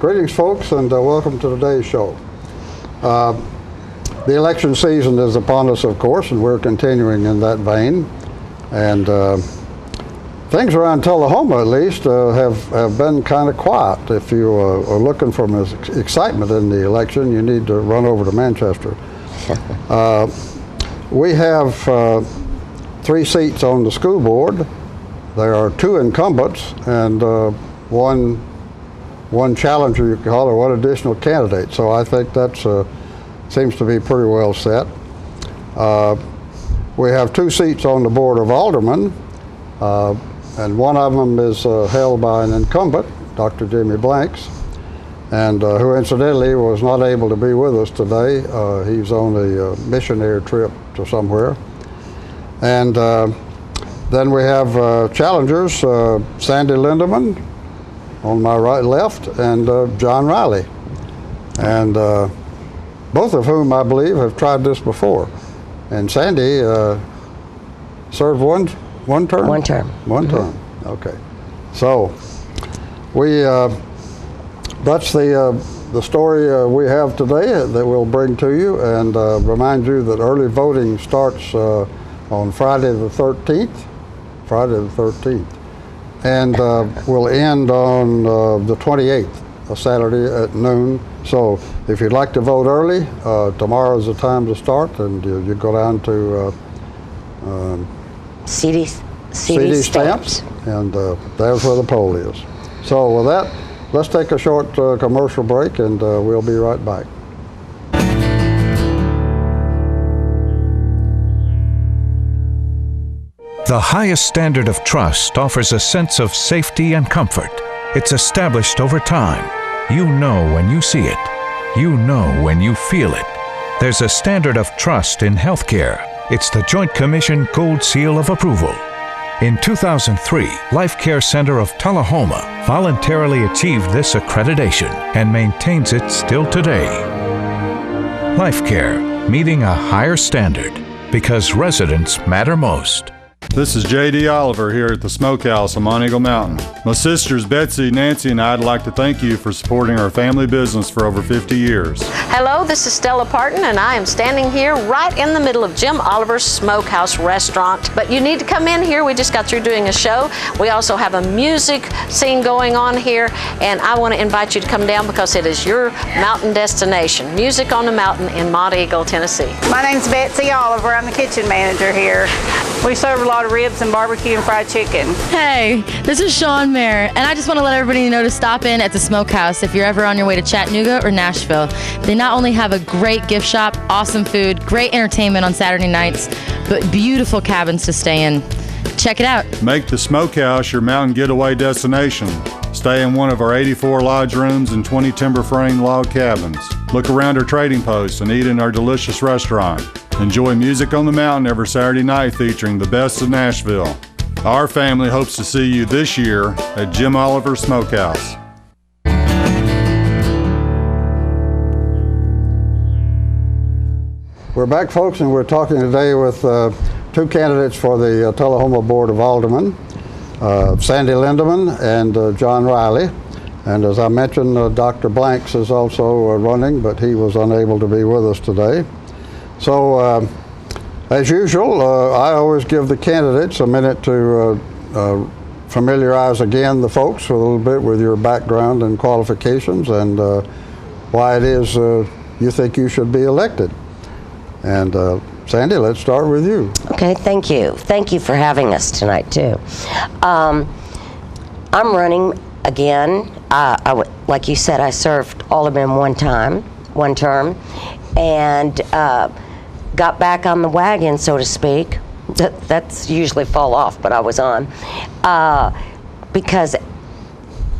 Greetings, folks, and welcome to today's show. The election season is upon us, of course, and we're continuing in that vein. And things around Tullahoma, at least, have been kind of quiet. If you are looking for excitement in the election, you need to run over to Manchester. We have 3 seats on the school board. There are 2 incumbents and one challenger, you can call, or one additional candidate. So I think that seems to be pretty well set. We have 2 seats on the board of Alderman, and one of them is held by an incumbent, Dr. Jimmy Blanks, and who incidentally was not able to be with us today. He's on a missionary trip to somewhere. And then we have challengers, Sandy Lindeman on my left, and John Riley. And both of whom, I believe, have tried this before. And Sandy served one term? One term. One term, okay. So that's the story we have today that we'll bring to you, and remind you that early voting starts on Friday the 13th. And will end on the 28th, a Saturday at noon. So if you'd like to vote early, tomorrow's the time to start, and you go down to CD stamps. And there's where the poll is. So with that, let's take a short commercial break, and we'll be right back. The highest standard of trust offers a sense of safety and comfort. It's established over time. You know when you see it. You know when you feel it. There's a standard of trust in healthcare. It's the Joint Commission Gold Seal of Approval. In 2003, Life Care Center of Tullahoma voluntarily achieved this accreditation and maintains it still today. Life Care, meeting a higher standard because residents matter most. This is J.D. Oliver here at the Smokehouse on Mont Eagle Mountain. My sisters Betsy, Nancy, and I'd like to thank you for supporting our family business for over 50 years. Hello, this is Stella Parton, and I am standing here right in the middle of Jim Oliver's Smokehouse restaurant. But you need to come in here. We just got through doing a show. We also have a music scene going on here, and I want to invite you to come down because it is your mountain destination. Music on the Mountain in Mont Eagle, Tennessee. My name's Betsy Oliver. I'm the kitchen manager here. We serve a lot of ribs and barbecue and fried chicken. Hey, this is Sean Mayer, and I just want to let everybody know to stop in at the Smokehouse if you're ever on your way to Chattanooga or Nashville. They not only have a great gift shop, awesome food, great entertainment on Saturday nights, but beautiful cabins to stay in. Check it out. Make the Smokehouse your mountain getaway destination. Stay in one of our 84 lodge rooms and 20 timber frame log cabins. Look around our trading posts and eat in our delicious restaurant. Enjoy music on the mountain every Saturday night featuring the best of Nashville. Our family hopes to see you this year at Jim Oliver Smokehouse. We're back, folks, and we're talking today with 2 candidates for the Tullahoma Board of Aldermen, Sandy Lindeman and John Riley. And as I mentioned, Dr. Blanks is also running, but he was unable to be with us today. So, as usual, I always give the candidates a minute to familiarize again the folks a little bit with your background and qualifications and why it is you think you should be elected. And Sandy, let's start with you. Okay, thank you. Thank you for having us tonight, too. I'm running again. Like you said, I served Alderman one term, and got back on the wagon, so to speak. That's usually fall off, but I was on. Because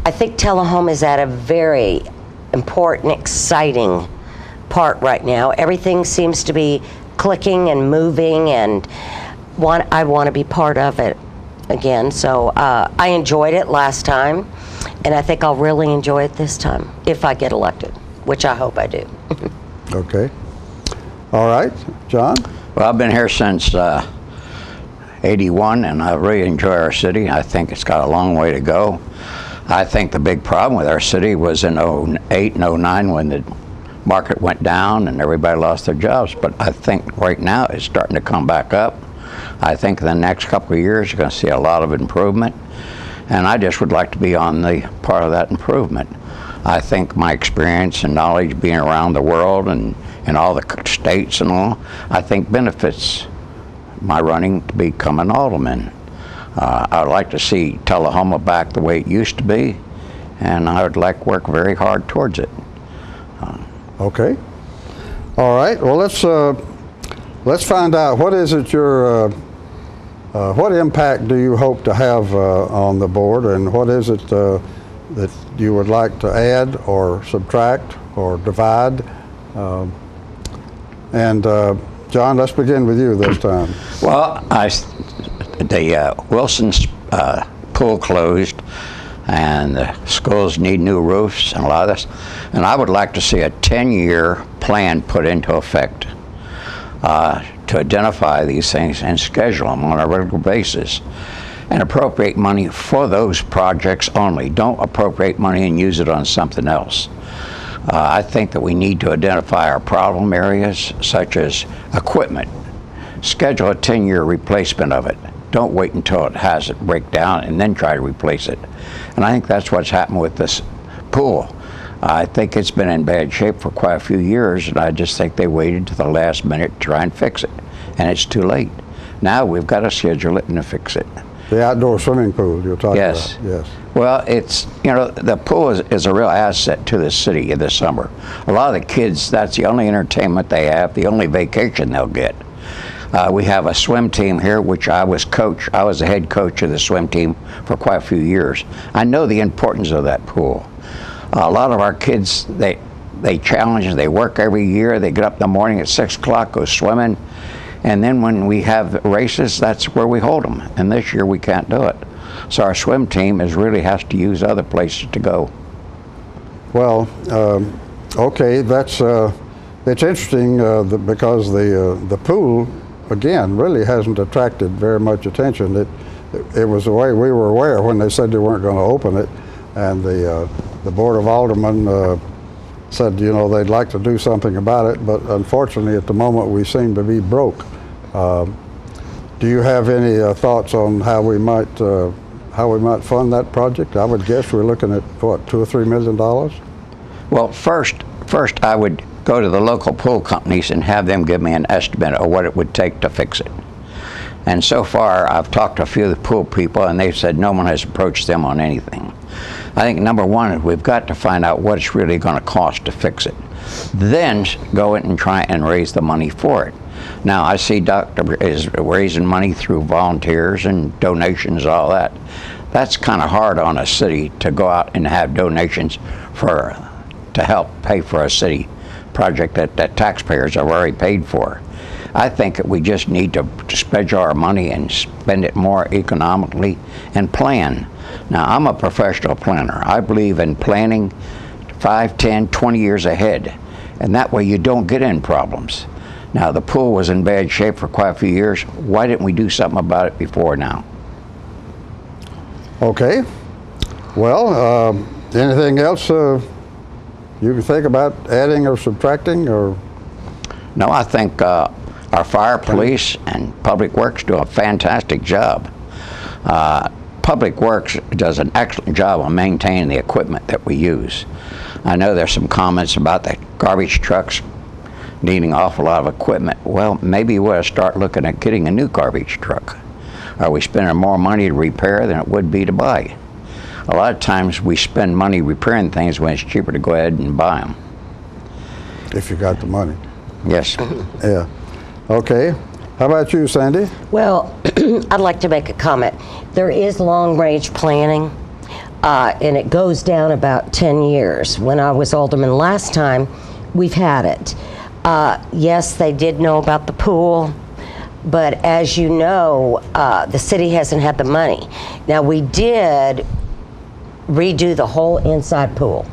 I think Tullahoma is at a very important, exciting part right now. Everything seems to be clicking and moving, and I want to be part of it again. So I enjoyed it last time, and I think I'll really enjoy it this time if I get elected, which I hope I do. Okay. All right, John? Well, I've been here since 81, and I really enjoy our city. I think it's got a long way to go. I think the big problem with our city was in 08 and 09 when the market went down and everybody lost their jobs. But I think right now it's starting to come back up. I think in the next couple of years you're going to see a lot of improvement. And I just would like to be on the part of that improvement. I think my experience and knowledge being around the world and in all the states and all, I think benefits my running to become an alderman. I would like to see Tullahoma back the way it used to be, and I would like to work very hard towards it. Okay. All right. Well, let's find out what is it what impact do you hope to have on the board, and what is it that you would like to add or subtract or divide? John, let's begin with you this time. Well, the Wilson's pool closed, and the schools need new roofs and a lot of this. And I would like to see a 10-year plan put into effect to identify these things and schedule them on a regular basis and appropriate money for those projects only. Don't appropriate money and use it on something else. I think that we need to identify our problem areas, such as equipment. Schedule a 10-year replacement of it. Don't wait until it has it break down and then try to replace it. And I think that's what's happened with this pool. I think it's been in bad shape for quite a few years, and I just think they waited to the last minute to try and fix it. And it's too late. Now we've got to schedule it and fix it. The outdoor swimming pool you're talking about? Yes. Well, it's, the pool is a real asset to the city in the summer. A lot of the kids, that's the only entertainment they have, the only vacation they'll get. We have a swim team here, which I was the head coach of the swim team for quite a few years. I know the importance of that pool. A lot of our kids, they challenge, they work every year, they get up in the morning at 6 o'clock, go swimming, and then when we have races, that's where we hold them. And this year we can't do it. So our swim team really has to use other places to go. Well, okay, that's it's interesting because the pool, again, really hasn't attracted very much attention. It was the way we were aware when they said they weren't going to open it, and the Board of Aldermen said, they'd like to do something about it, but unfortunately at the moment we seem to be broke. Do you have any thoughts on how we might fund that project? I would guess we're looking at what, $2 or $3 million? Well, first I would go to the local pool companies and have them give me an estimate of what it would take to fix it. And so far I've talked to a few of the pool people, and they've said no one has approached them on anything. I think number one is we've got to find out what it's really going to cost to fix it. Then go in and try and raise the money for it. Now I see Doctor is raising money through volunteers and donations, all that. That's kind of hard on a city to go out and have donations to help pay for a city project that taxpayers have already paid for. I think that we just need to schedule our money and spend it more economically and plan. Now, I'm a professional planner. I believe in planning 5, 10, 20 years ahead, and that way you don't get in problems. Now, the pool was in bad shape for quite a few years. Why didn't we do something about it before now? Okay. Well, anything else you can think about adding or subtracting? Or? No, I think our fire, police, and public works do a fantastic job. Public Works does an excellent job on maintaining the equipment that we use. I know there's some comments about the garbage trucks needing an awful lot of equipment. Well, maybe we ought to start looking at getting a new garbage truck. Are we spending more money to repair than it would be to buy? A lot of times we spend money repairing things when it's cheaper to go ahead and buy them. If you got the money. Yes. Yeah. Okay. How about you, Sandy? Well, I'd like to make a comment. There is long-range planning, and it goes down about 10 years. When I was alderman last time, we've had it. Yes, they did know about the pool, but as you know, the city hasn't had the money. Now, we did redo the whole inside pool,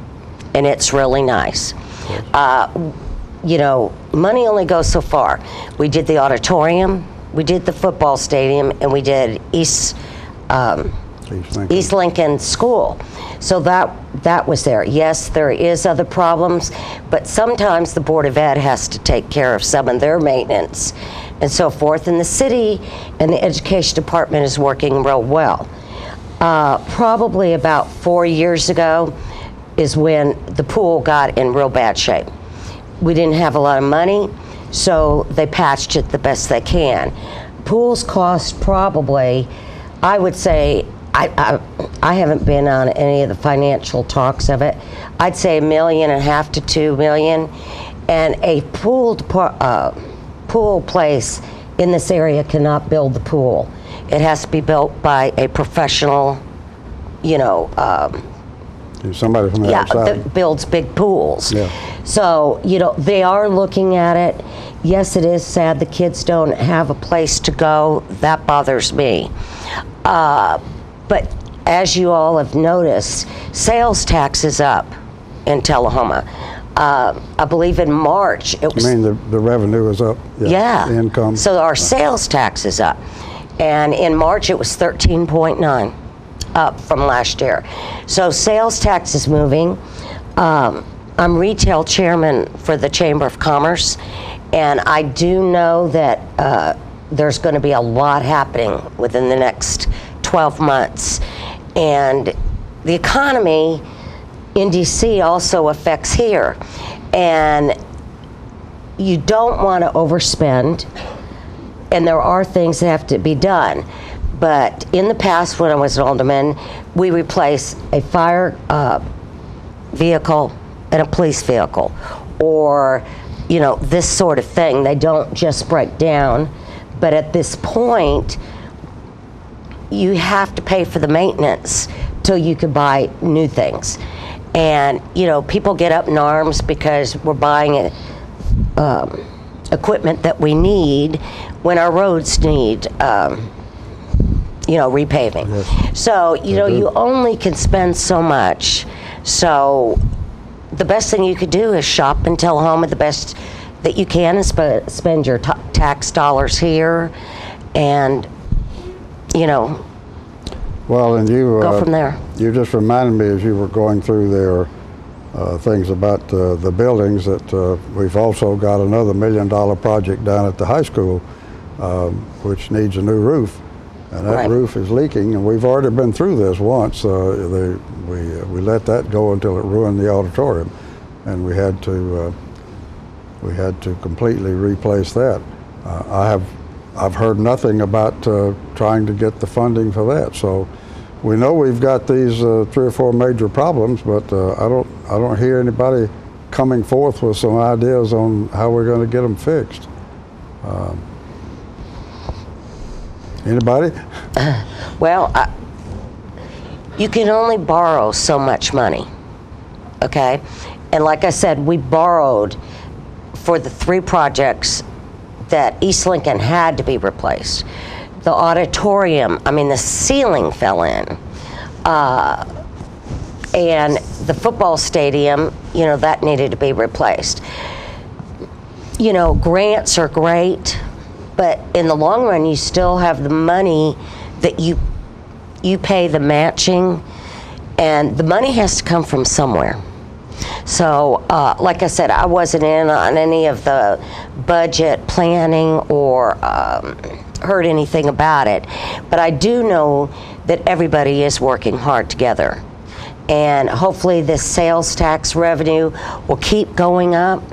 and it's really nice. Money only goes so far. We did the auditorium, we did the football stadium, and we did East East Lincoln School. So that was there. Yes, there is other problems, but sometimes the Board of Ed has to take care of some of their maintenance and so forth. And the city and the Education Department is working real well. Probably about 4 years ago is when the pool got in real bad shape. We didn't have a lot of money, so they patched it the best they can. Pools cost probably, I would say, I haven't been on any of the financial talks of it. I'd say $1.5 million to $2 million, and a pool place in this area cannot build the pool. It has to be built by a professional, somebody from the outside that builds big pools. Yeah. So, they are looking at it. Yes, it is sad the kids don't have a place to go. That bothers me. But as you all have noticed, sales tax is up in Tullahoma. I believe in March it was. I mean, the revenue is up. Yeah. The income. So our sales tax is up. And in March it was 13.9, up from last year. So sales tax is moving. I'm retail chairman for the Chamber of Commerce, and I do know that there's going to be a lot happening within the next 12 months. And the economy in DC also affects here. And you don't want to overspend, and there are things that have to be done. But in the past, when I was an alderman, we replaced a fire vehicle and a police vehicle, or this sort of thing. They don't just break down, but at this point you have to pay for the maintenance till you can buy new things. And people get up in arms because we're buying equipment that we need when our roads need repaving. Yes. So you only can spend so much. So the best thing you could do is shop in Tullahoma the best that you can and spend your tax dollars here, and well, and you go from there. You just reminded me as you were going through there things about the buildings that we've also got another $1 million project down at the high school, which needs a new roof, and that Right. roof is leaking. And we've already been through this once. We let that go until it ruined the auditorium, and we had to completely replace that. I've heard nothing about trying to get the funding for that. So we know we've got these 3 or 4 major problems, but I don't hear anybody coming forth with some ideas on how we're going to get them fixed. Anybody? Well, you can only borrow so much money, okay? And like I said, we borrowed for the 3 projects that East Lincoln had to be replaced. The auditorium, the ceiling fell in. And the football stadium, that needed to be replaced. Grants are great, but in the long run, you still have the money that you pay the matching, and the money has to come from somewhere. So, like I said, I wasn't in on any of the budget planning or heard anything about it, but I do know that everybody is working hard together. And hopefully this sales tax revenue will keep going up,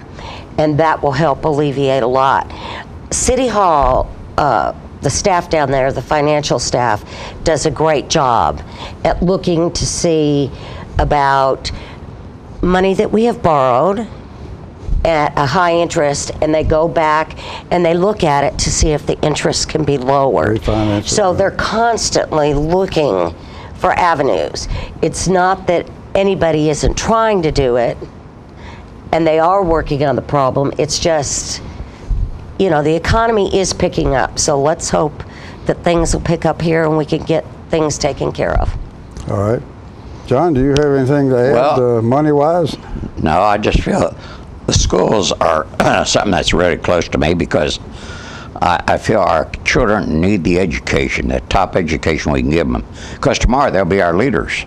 and that will help alleviate a lot. City Hall, the staff down there, the financial staff, does a great job at looking to see about money that we have borrowed at a high interest, and they go back and they look at it to see if the interest can be lowered. Refinance it, So right. they're constantly looking for avenues. It's not that anybody isn't trying to do it, and they are working on the problem. It's just, the economy is picking up, so let's hope that things will pick up here and we can get things taken care of. All right. John, do you have anything to add Well- money-wise? No, I just feel the schools are something that's really close to me because I feel our children need the education, the top education we can give them, because tomorrow they'll be our leaders.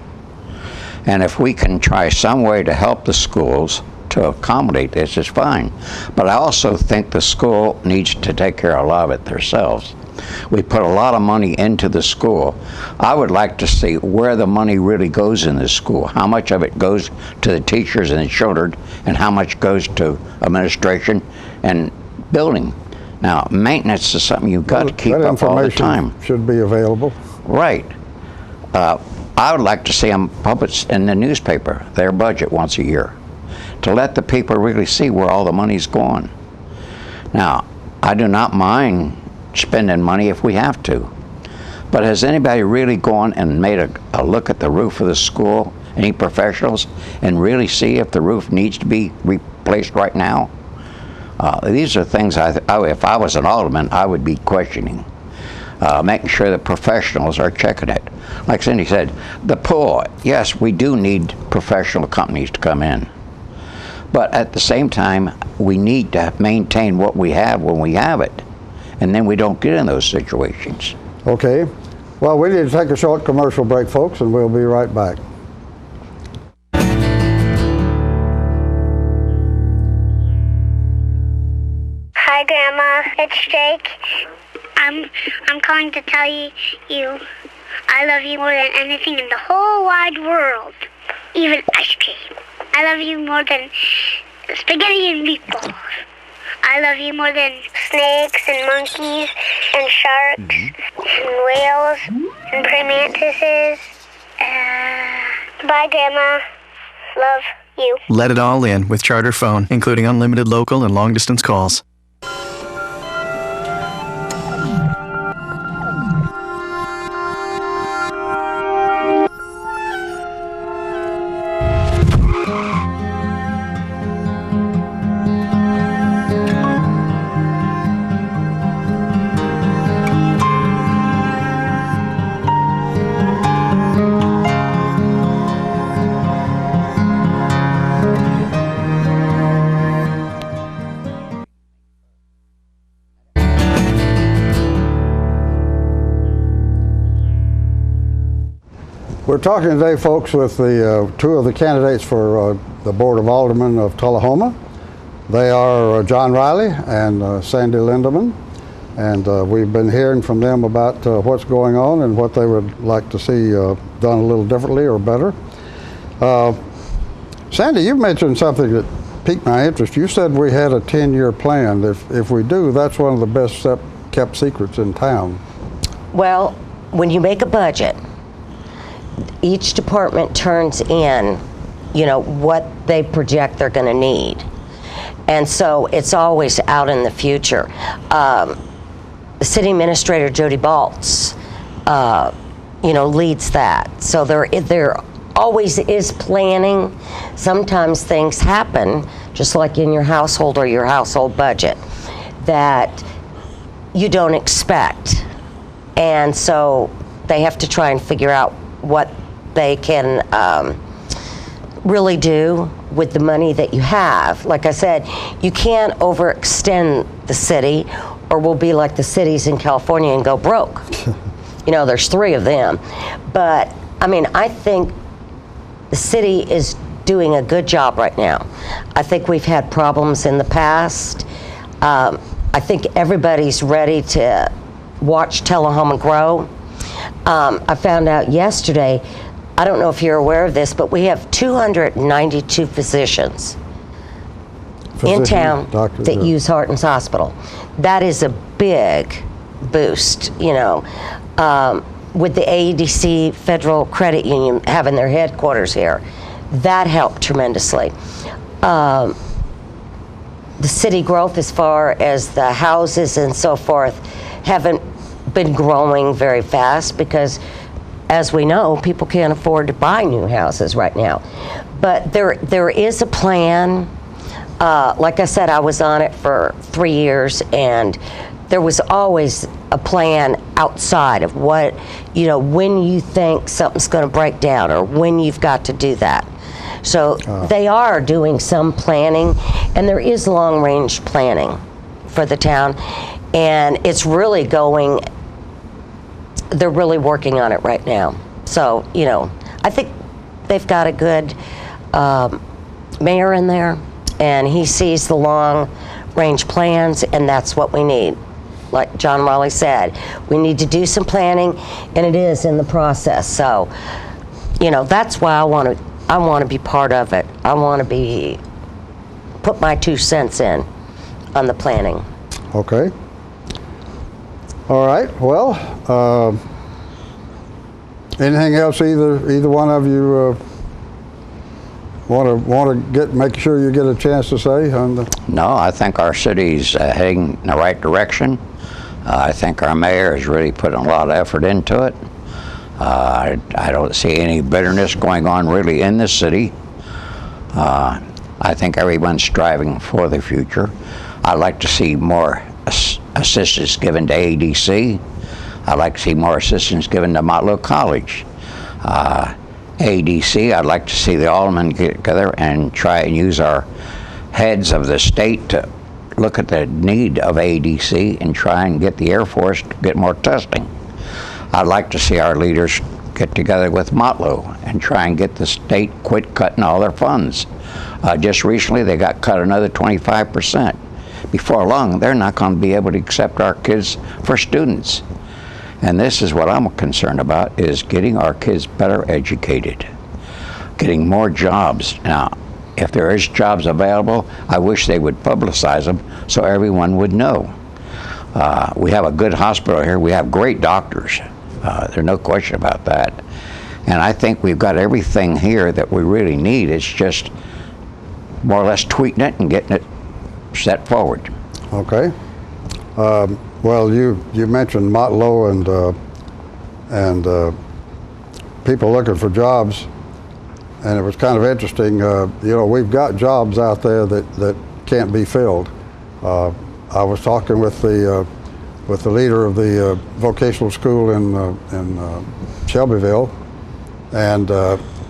And if we can try some way to help the schools to accommodate this, it's fine. But I also think the school needs to take care of a lot of it themselves. We put a lot of money into the school. I would like to see where the money really goes in the school, how much of it goes to the teachers and the children, and how much goes to administration and building. Now, maintenance is something you've got to keep up all the time. Should be available. Right. I would like to see them publish in the newspaper their budget once a year, to let the people really see where all the money's going. Now, I do not mind spending money if we have to, but has anybody really gone and made a look at the roof of the school, any professionals, and really see if the roof needs to be replaced right now? These are things if I was an alderman, I would be questioning, making sure the professionals are checking it. Like Cindy said, the pool, yes, we do need professional companies to come in. But at the same time, we need to maintain what we have when we have it. And then we don't get in those situations. Okay. Well, we need to take a short commercial break, folks, and we'll be right back. Hi, Grandma. It's Jake. I'm calling to tell you I love you more than anything in the whole wide world, even ice cream. I love you more than spaghetti and meatballs. I love you more than snakes and monkeys and sharks and whales and praying mantises. Bye, Grandma. Love you. Let it all in with Charter Phone, including unlimited local and long-distance calls. We're talking today, folks, with the two of the candidates for the Board of Aldermen of Tullahoma. They are John Riley and Sandy Lindeman, and we've been hearing from them about what's going on and what they would like to see done a little differently or better. Sandy, you mentioned something that piqued my interest. You said we had a 10-year plan. If we do, that's one of the best kept secrets in town. Well, when you make a budget, each department turns in, what they project they're going to need. And so it's always out in the future. The city administrator, Jody Baltz, leads that. So there always is planning. Sometimes things happen, just like in your household or your household budget, that you don't expect. And so they have to try and figure out what they can really do with the money that you have. Like I said, you can't overextend the city or we'll be like the cities in California and go broke. There's 3 of them. But, I think the city is doing a good job right now. I think we've had problems in the past. I think everybody's ready to watch Tullahoma grow. I found out yesterday, I don't know if you're aware of this, but we have 292 physicians in town that use Harton's Hospital. That is a big boost, with the AEDC Federal Credit Union having their headquarters here. That helped tremendously. The city growth as far as the houses and so forth haven't been growing very fast because, as we know, people can't afford to buy new houses right now. But there is a plan. Like I said, I was on it for 3 years, and there was always a plan outside of what, when you think something's going to break down or when you've got to do that. So they are doing some planning, and there is long-range planning for the town. and it's really going, they're really working on it right now. So, you know, I think they've got a good mayor in there, and he sees the long-range plans, and that's what we need. Like John Raleigh said, we need to do some planning, and it is in the process. So, you know, that's why I want to be part of it. I want to put my 2 cents in on the planning. Okay. All right. Well, anything else either one of you want to make sure you get a chance to say on the? No, I think our city's heading in the right direction. I think our mayor is really putting a lot of effort into it. I don't see any bitterness going on really in the city. I think everyone's striving for the future. I'd like to see more assistance given to ADC. I'd like to see more assistance given to Motlow College. ADC, I'd like to see the aldermen get together and try and use our heads of the state to look at the need of ADC and try and get the Air Force to get more testing. I'd like to see our leaders get together with Motlow and try and get the state quit cutting all their funds. Just recently they got cut another 25%. Before long, they're not going to be able to accept our kids for students. And this is what I'm concerned about, is getting our kids better educated, getting more jobs. Now, if there is jobs available, I wish they would publicize them so everyone would know. We have a good hospital here. We have great doctors. There's no question about that. And I think we've got everything here that we really need. It's just more or less tweaking it and getting it set forward. Okay. Well, you mentioned Motlow and people looking for jobs, and it was kind of interesting. You know, we've got jobs out there that can't be filled. I was talking with the leader of the vocational school in Shelbyville, and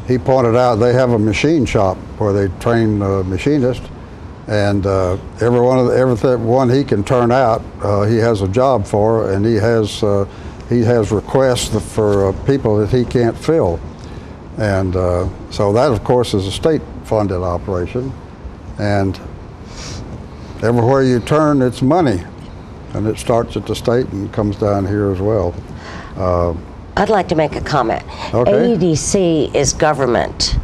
he pointed out they have a machine shop where they train machinists. And everyone he can turn out, he has a job for, and he has requests for people that he can't fill, and so that, of course, is a state-funded operation, and everywhere you turn, it's money, and it starts at the state and comes down here as well. I'd like to make a comment. Okay. AEDC is government.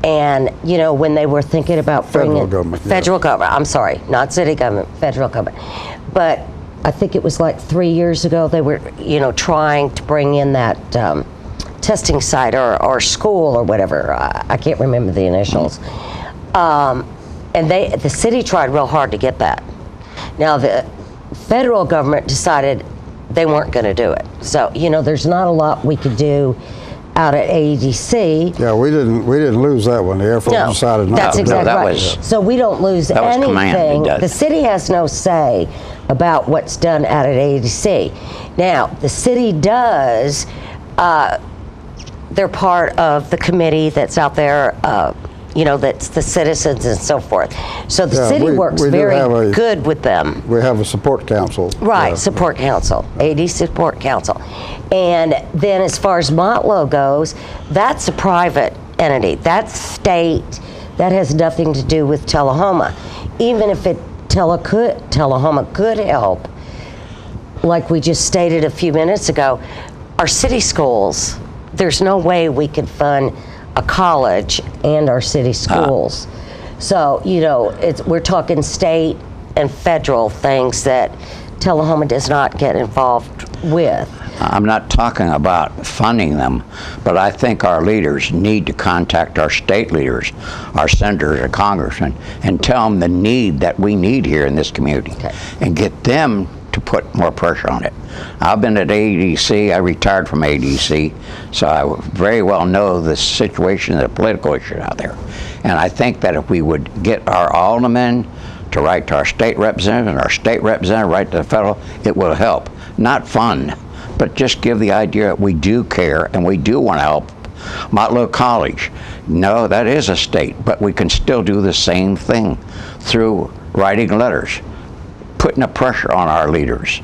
And, you know, when they were thinking about bringing federal government, I'm sorry, not city government, federal government. But I think it was like 3 years ago they were, you know, trying to bring in that testing site or school or whatever. I can't remember the initials. And the city tried real hard to get that. Now the federal government decided they weren't going to do it. So, you know, there's not a lot we could do out at AEDC. Yeah, we didn't lose that one. The Air Force decided not to. That's exactly right. So we don't lose anything. The city has no say about what's done out at AEDC. Now, the city does. They're part of the committee that's out there. You know, that's the citizens and so forth. So the city works very good with them. We have a support council. Right, support council, AD support council. And then as far as Motlow goes, that's a private entity. That's state. That has nothing to do with Tullahoma. Even if Tullahoma could help, like we just stated a few minutes ago, our city schools, there's no way we could fund a college and our city schools. So, you know, we're talking state and federal things that Tullahoma does not get involved with. I'm not talking about funding them, but I think our leaders need to contact our state leaders, our senators, our congressmen, and tell them the need that we need here in this community, and get them to put more pressure on it. I've been at ADC, I retired from ADC, so I very well know the situation, the political issue out there. And I think that if we would get our aldermen to write to our state representative and our state representative write to the federal, it will help. Not fund, but just give the idea that we do care and we do want to help. Motlow College, no, that is a state, but we can still do the same thing through writing letters, putting the pressure on our leaders.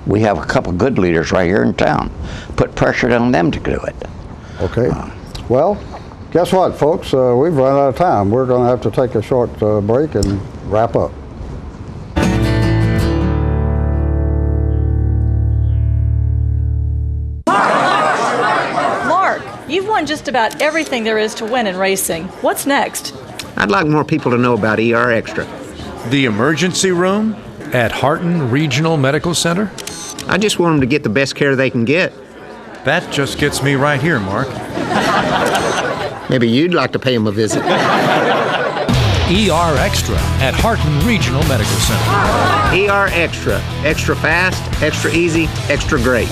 We have a couple good leaders right here in town. Put pressure on them to do it. Okay. Well, guess what, folks? We've run out of time. We're going to have to take a short break and wrap up. Mark, you've won just about everything there is to win in racing. What's next? I'd like more people to know about ER Extra. The emergency room at Harton Regional Medical Center? I just want them to get the best care they can get. That just gets me right here, Mark. Maybe you'd like to pay them a visit. ER Extra at Harton Regional Medical Center. ER Extra. Extra fast, extra easy, extra great.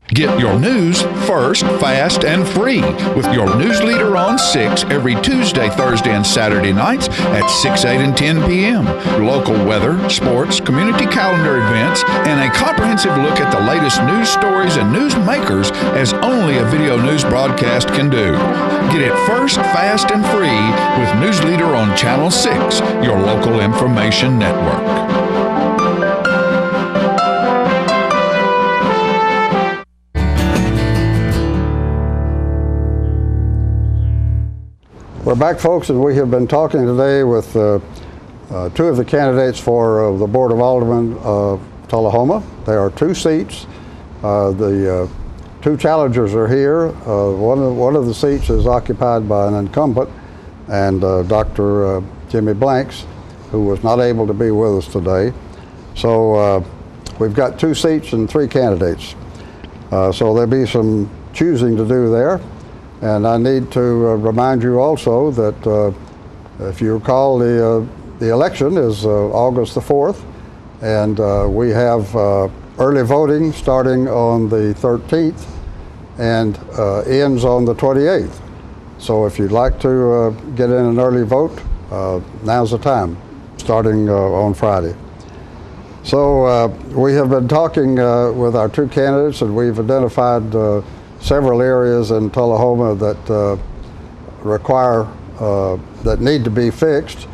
Get your news first, fast, and free with your news leader on 6 every Tuesday, Thursday, and Saturday nights at 6, 8, and 10 p.m. Local weather, sports, community calendar events, and a comprehensive look at the latest news stories and news makers as only a video news broadcast can do. Get it first, fast, and free with News Leader on Channel 6, your local information network. We're back, folks, and we have been talking today with two of the candidates for the Board of Aldermen of Tullahoma. There are 2 seats. The 2 challengers are here. One of the seats is occupied by an incumbent, and Dr. Jimmy Blanks, who was not able to be with us today. So we've got 2 seats and 3 candidates. So there'll be some choosing to do there. And I need to remind you also that if you recall, the election is August the 4th, and we have early voting starting on the 13th and ends on the 28th. So if you'd like to get in an early vote, now's the time, starting on Friday. So we have been talking with our 2 candidates, and we've identified several areas in Tullahoma that require, that need to be fixed.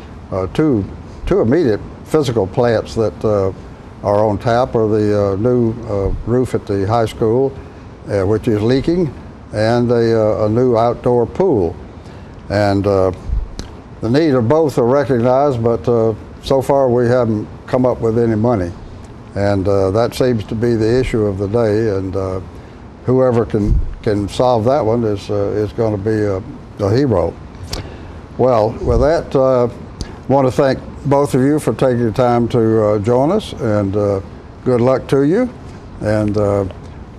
2 immediate physical plants that are on tap are the new roof at the high school, which is leaking, and a new outdoor pool. And the need of both are recognized, but so far we haven't come up with any money. And that seems to be the issue of the day, and whoever can solve that one is going to be a hero. Well, with that, I want to thank both of you for taking the time to join us, and good luck to you. And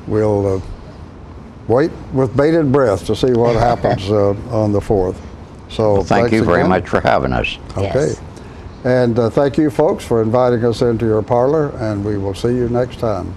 we'll wait with bated breath to see what happens on the 4th. So well, thank you very much for having us. Okay. Yes. And thank you, folks, for inviting us into your parlor, and we will see you next time.